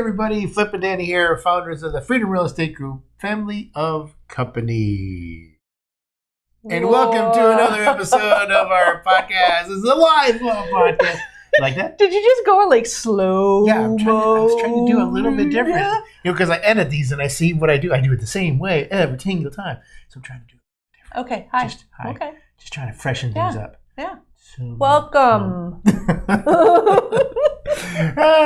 everybody, Flip and Dani here, founders of the Freedom Real Estate Group, family of company. And welcome to another episode of our podcast. It's a live podcast. Like that? Did you just go like slow? Yeah, I was trying to do a little bit different. Yeah. Because I edit these and I see what I do. I do it the same way every single time. So I'm trying to do it different. Okay, hi. Okay. Just trying to freshen things up. Yeah. So, welcome. And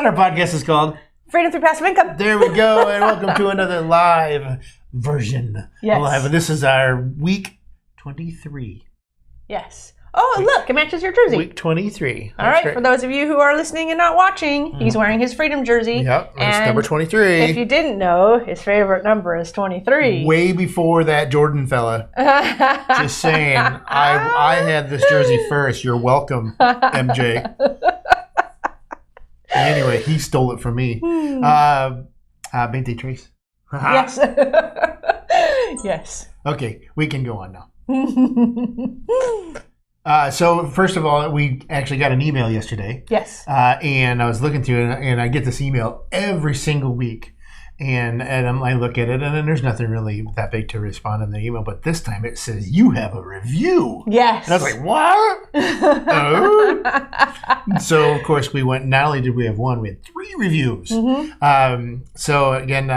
our podcast is called Freedom Through Passive Income. There we go. And welcome to another live version. Yes. Live. This is our week 23. Yes. Oh, look, it matches your jersey. Week 23. All right, for those of you who are listening and not watching, he's wearing his Freedom jersey. Yep, it's number 23. If you didn't know, his favorite number is 23. Way before that Jordan fella. Just saying. I had this jersey first. You're welcome, MJ. Anyway, he stole it from me. 23. Yes. Yes. Okay, we can go on now. So first of all, we actually got an email yesterday. Yes. And I was looking through it, and I get this email every single week. And I look at it, and then there's nothing really that big to respond in the email. But this time it says, you have a review. Yes. And I was like, what? Oh. So, of course, we went, not only did we have one, we had 3 reviews. Mm-hmm. So, again,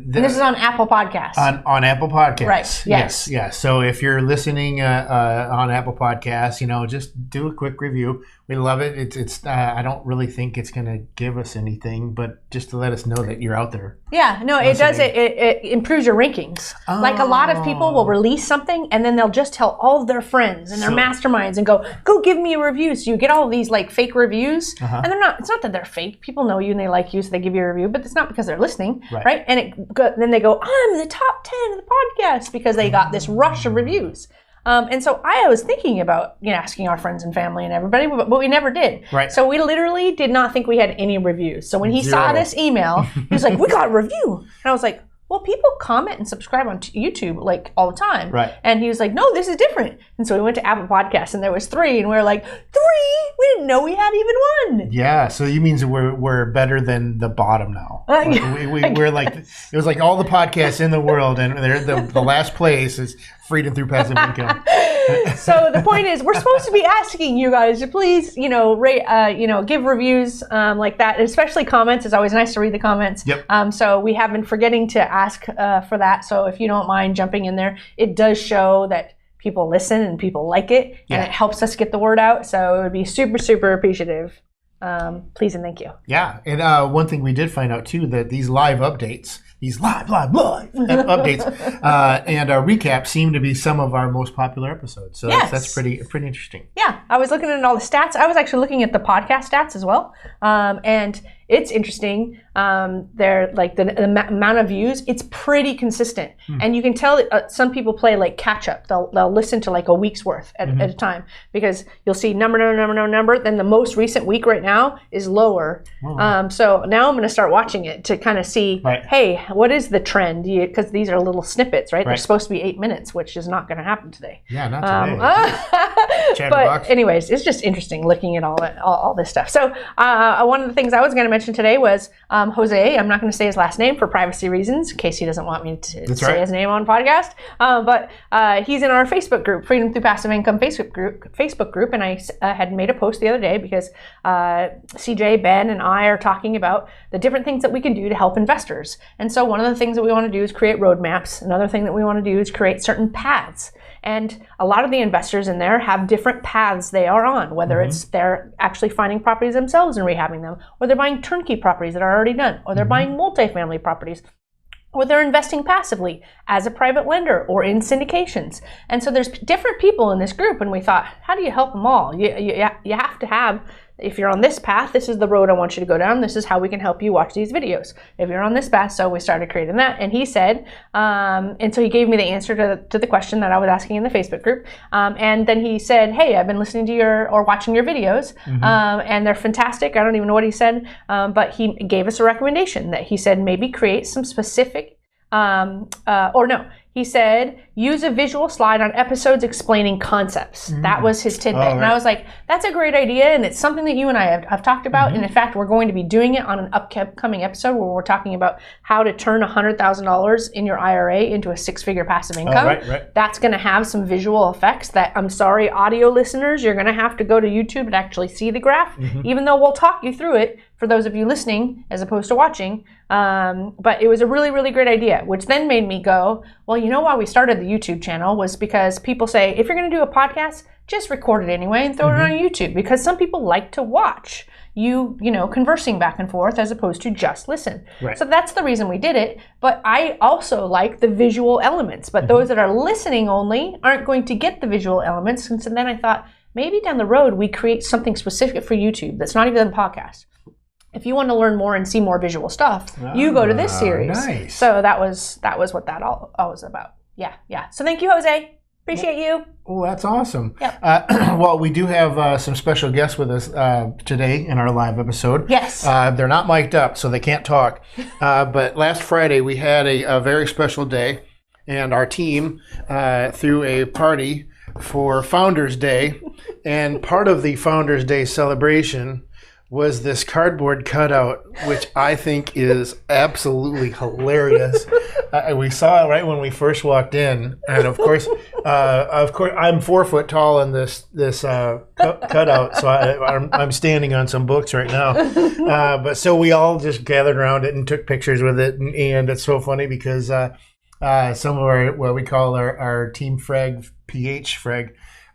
this is on Apple Podcasts. On Apple Podcasts. Right. Yes. Yes. So if you're listening on Apple Podcasts, just do a quick review. We love it. It's I don't really think it's going to give us anything, but just to let us know that you're out there. Yeah. No, it does. It improves your rankings. Oh. Like a lot of people will release something and then they'll just tell all of their friends and their masterminds and go give me a review. So you get all of these like fake reviews, and they're not. It's not that they're fake. People know you and they like you, so they give you a review. But it's not because they're listening, right? And then they go, I'm in the top 10 of the podcast because they got this rush of reviews. And so I was thinking about asking our friends and family and everybody, but we never did. Right. So we literally did not think we had any reviews. So when he saw this email, he was like, we got a review. And I was like, well, people comment and subscribe on YouTube like all the time. Right. And he was like, no, this is different. And so we went to Apple Podcasts and there was 3 and we were like, 3? We didn't know we had even 1. Yeah. So you means we're better than the bottom now. We're like, it was like all the podcasts in the world and the last place is Freedom Through Passive Income. So the point is, we're supposed to be asking you guys to please, rate, give reviews like that, and especially comments. It's always nice to read the comments. Yep. So we have been forgetting to ask for that. So if you don't mind jumping in there, it does show that people listen and people like it, and it helps us get the word out. So it would be super, super appreciative. Please and thank you. Yeah, and one thing we did find out too, that these live updates, updates and recaps seem to be some of our most popular episodes. So that's pretty interesting. Yeah, I was looking at all the stats. I was actually looking at the podcast stats as well, and it's interesting. They're like the amount of views. It's pretty consistent, and you can tell some people play like catch up. They'll listen to like a week's worth at a time, because you'll see number. Then the most recent week right now is lower. So now I'm going to start watching it to kind of see, hey, what is the trend? Because these are little snippets, right? They're supposed to be 8 minutes, which is not going to happen today. Yeah, not today. But anyways, it's just interesting looking at all this stuff. So one of the things I was going to mention today was Jose. I'm not going to say his last name for privacy reasons, in case he doesn't want me to say his name on podcast. But he's in our Facebook group, Freedom Through Passive Income Facebook group, and I had made a post the other day because CJ, Ben, and I are talking about the different things that we can do to help investors. And so one of the things that we want to do is create roadmaps. Another thing that we want to do is create certain paths. And a lot of the investors in there have different paths they are on, whether it's they're actually finding properties themselves and rehabbing them, or they're buying turnkey properties that are already done, or they're buying multifamily properties, or they're investing passively as a private lender or in syndications. And so there's different people in this group, and we thought, how do you help them all? You have to have, if you're on this path, this is the road I want you to go down. This is how we can help you watch these videos. If you're on this path, so we started creating that. And he said, and so he gave me the answer to the question that I was asking in the Facebook group. And then he said, hey, I've been listening to or watching your videos, and they're fantastic. I don't even know what he said, but he gave us a recommendation that he said maybe create some specific he said, use a visual slide on episodes explaining concepts. That was his tidbit. And I was like, that's a great idea, and it's something that you and I have talked about. And in fact, we're going to be doing it on an upcoming episode where we're talking about how to turn $100,000 in your IRA into a six-figure passive income. Right. That's going to have some visual effects that, I'm sorry, audio listeners, you're going to have to go to YouTube and actually see the graph, even though we'll talk you through it for those of you listening as opposed to watching. But it was a really, really great idea, which then made me go, well, you know why we started the YouTube channel was because people say, if you're going to do a podcast, just record it anyway and throw it on YouTube, because some people like to watch you conversing back and forth as opposed to just listen. Right. So that's the reason we did it. But I also like the visual elements, but those that are listening only aren't going to get the visual elements. And so then I thought, maybe down the road, we create something specific for YouTube that's not even a podcast. If you want to learn more and see more visual stuff, you go to this series. Nice. So that was what that all was about. Yeah. So thank you, Jose. Appreciate you. Oh, that's awesome. Yep. Well, we do have some special guests with us today in our live episode. Yes. They're not mic'd up, so they can't talk. But last Friday, we had a very special day, and our team threw a party for Founders Day. And part of the Founders Day celebration was this cardboard cutout, which I think is absolutely hilarious. We saw it right when we first walked in, and of course, I'm 4 foot tall in this cutout, so I'm standing on some books right now. But so we all just gathered around it and took pictures with it, and it's so funny because some of our what we call our team PH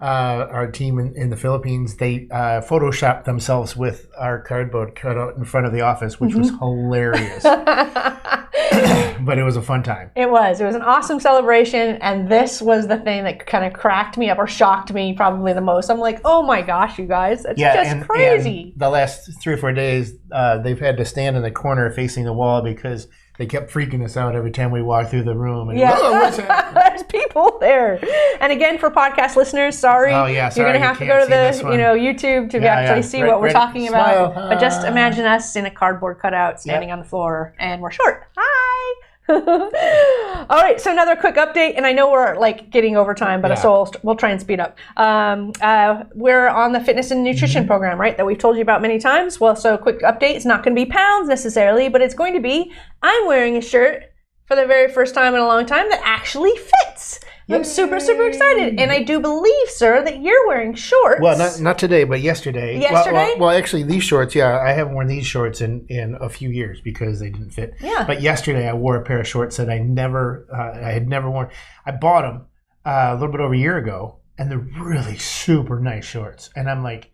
our team in the Philippines, they photoshopped themselves with our cardboard cutout in front of the office, which was hilarious. But it was a fun time. It was an awesome celebration, and this was the thing that kind of cracked me up or shocked me probably the most. I'm like, oh my gosh, you guys, that's just crazy. And the last 3 or 4 days, they've had to stand in the corner facing the wall because they kept freaking us out every time we walked through the room. And, what's that? There's people there. And again, for podcast listeners, sorry. Oh, yeah, sorry. You're going to have to go to the YouTube to actually see what we're talking about. But just imagine us in a cardboard cutout standing on the floor, and we're short. Hi. All right, so another quick update, and I know we're like getting over time, but so we'll try and speed up. We're on the fitness and nutrition program, right, that we've told you about many times. Well, so quick update, it's not going to be pounds necessarily, but it's going to be, I'm wearing a shirt for the very first time in a long time that actually fits. I'm super, super excited. And I do believe, sir, that you're wearing shorts. Well, not today, but yesterday. Yesterday? Well, actually, these shorts, I haven't worn these shorts in a few years because they didn't fit. Yeah. But yesterday, I wore a pair of shorts that I had never worn. I bought them a little bit over a year ago, and they're really super nice shorts. And I'm like,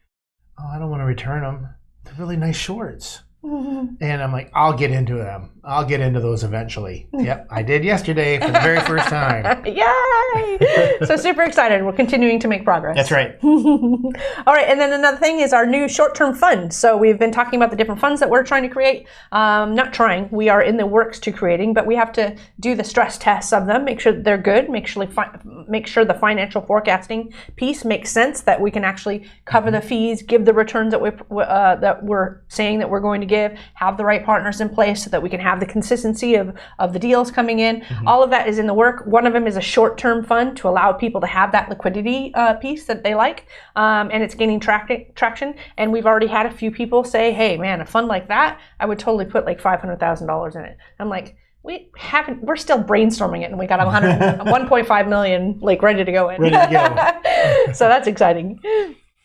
I don't want to return them. They're really nice shorts. Mm-hmm. And I'm like, I'll get into them. I'll get into those eventually. Yep, I did yesterday for the very first time. Yay! So super excited. We're continuing to make progress. That's right. All right, and then another thing is our new short-term fund. So we've been talking about the different funds that we're trying to create. Not trying. We are in the works to creating, but we have to do the stress tests of them, make sure that they're good, make sure the financial forecasting piece makes sense, that we can actually cover the fees, give the returns that we're saying that we're going to give, have the right partners in place so that we can have the consistency of the deals coming in. Mm-hmm. All of that is in the work. One of them is a short-term fund to allow people to have that liquidity piece that they like, and it's gaining traction. And we've already had a few people say, hey, man, a fund like that, I would totally put like $500,000 in it. I'm like, we're still brainstorming it, and we got 1.5 million like ready to go in. Ready to go. So that's exciting.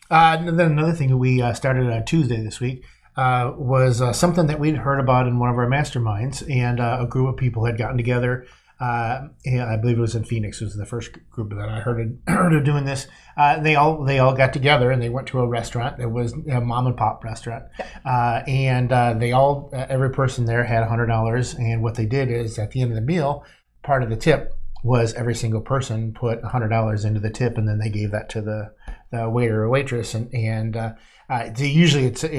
And then another thing that we started on Tuesday this week was something that we'd heard about in one of our masterminds, and a group of people had gotten together. And I believe it was in Phoenix. It was the first group that I heard of doing this. They all got together and they went to a restaurant. It was a mom and pop restaurant, and they all every person there had $100. And what they did is at the end of the meal, part of the tip was every single person put $100 into the tip, and then they gave that to the waiter or waitress, and usually it's a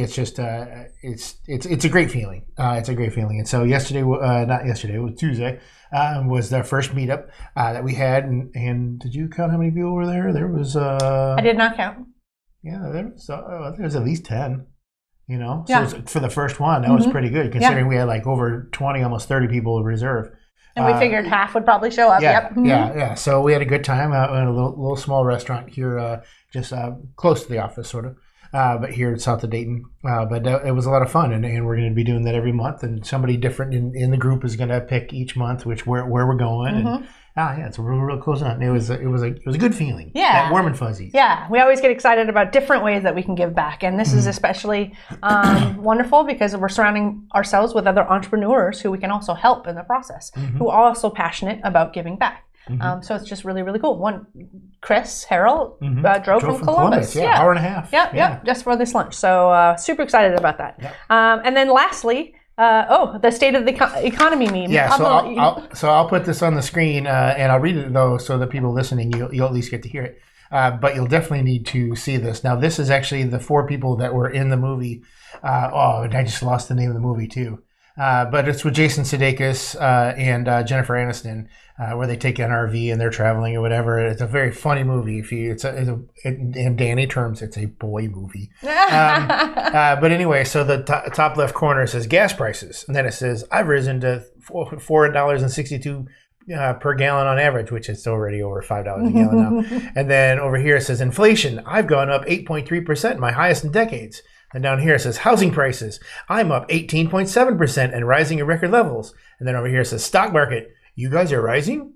great feeling. It's a great feeling. And so yesterday, not yesterday, it was Tuesday, was their first meetup that we had. And did you count how many people were there? There was I did not count. Yeah, there was at least 10. So for the first one, that was pretty good considering we had like over 20, almost 30 people reserved. And we figured half would probably show up. Yeah, yeah. So we had a good time in a little small restaurant here, just close to the office, sort of. But here south of Dayton. But it was a lot of fun, and we're going to be doing that every month. And somebody different in the group is going to pick each month where we're going. And it's real close on. It was a good feeling. Yeah, that warm and fuzzy. Yeah, we always get excited about different ways that we can give back, and this is especially wonderful because we're surrounding ourselves with other entrepreneurs who we can also help in the process, who are also passionate about giving back. So it's just really, really cool. Chris Harrell drove from Columbus. Yeah, hour and a half. Yep, just for this lunch. So super excited about that. Yep. And then lastly, the state of the economy meme. Yeah, so I'll put this on the screen and I'll read it though, so that people listening, you'll at least get to hear it. But you'll definitely need to see this. Now, this is actually the 4 people that were in the movie. And I just lost the name of the movie too. But it's with Jason Sudeikis and Jennifer Aniston, where they take an RV and they're traveling or whatever. It's a very funny movie. In Dani terms, it's a boy movie. But anyway, so the top left corner says gas prices, and then it says I've risen to $4.62 per gallon on average, which is already over $5 a gallon now. And then over here it says inflation. I've gone up 8.3%, my highest in decades. And down here it says housing prices. I'm up 18.7% and rising at record levels. And then over here it says stock market. You guys are rising?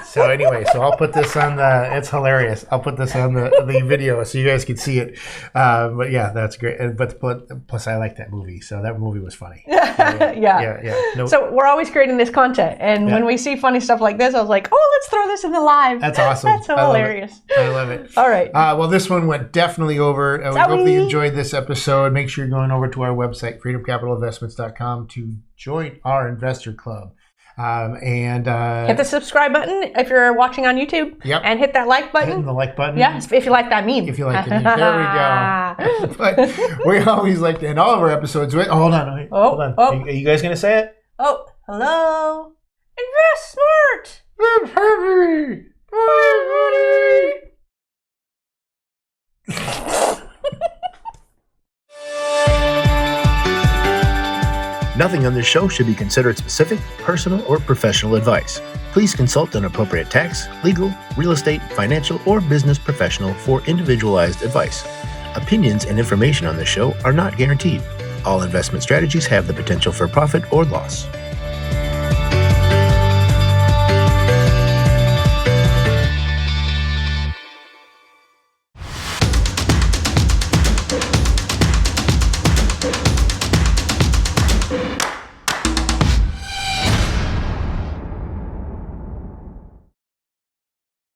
So anyway, I'll put this on it's hilarious. I'll put this on the video so you guys can see it. But yeah, that's great. But plus I like that movie. So that movie was funny. Yeah. Nope. So we're always creating this content. And when we see funny stuff like this, I was like, let's throw this in the live. That's awesome. That's hilarious. I love it. All right. Well, this one went definitely over. We hope that you enjoyed this episode. Make sure you're going over to our website, freedomcapitalinvestments.com, to join our investor club. Hit the subscribe button if you're watching on YouTube. Yep. And hit that like button. Hitting the like button. Yeah, if you like that meme. If you like the meme. There we go. But we always like to end all of our episodes with... hold on. Hold on. Are you guys going to say it? Oh, hello. Invest smart. Live heavy. Nothing on this show should be considered specific, personal, or professional advice. Please consult an appropriate tax, legal, real estate, financial, or business professional for individualized advice. Opinions and information on this show are not guaranteed. All investment strategies have the potential for profit or loss.